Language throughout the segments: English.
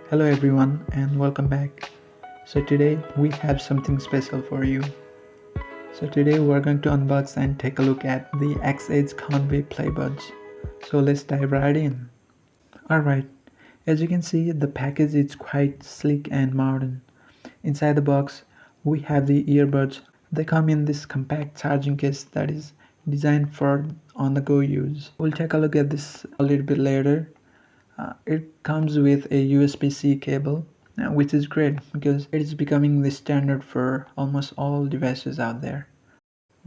Hello everyone and welcome back. So today we have something special for you. So today we're going to unbox and take a look at the X-Edge ConvE playbuds. So let's dive right in. Alright, as you can see the package is quite sleek and modern. Inside the box we have the earbuds. They come in this compact charging case that is designed for on-the-go use. We'll take a look at this a little bit later. It comes with a USB-C cable, which is great because it is becoming the standard for almost all devices out there.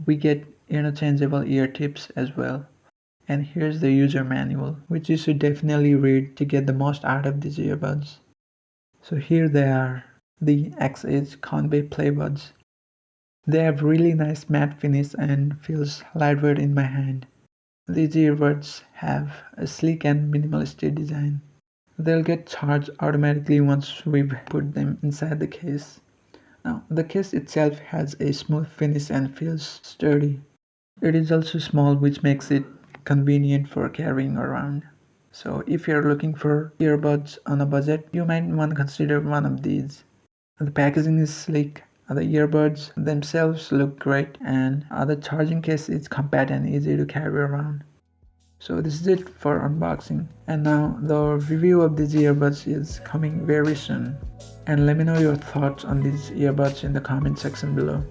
We get interchangeable ear tips as well. And here's the user manual, which you should definitely read to get the most out of these earbuds. So here they are, the X-Edge ConvE playbuds. They have really nice matte finish and feels lightweight in my hand. These earbuds have a sleek and minimalistic design. They'll get charged automatically once we've put them inside the case. Now, the case itself has a smooth finish and feels sturdy. It is also small, which makes it convenient for carrying around. So if you're looking for earbuds on a budget, you might want to consider one of these. The packaging is sleek. The earbuds themselves look great, and the charging case is compact and easy to carry around. So this is it for unboxing, and now the review of these earbuds is coming very soon. And let me know your thoughts on these earbuds in the comment section below.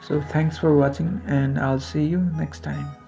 So thanks for watching and I'll see you next time.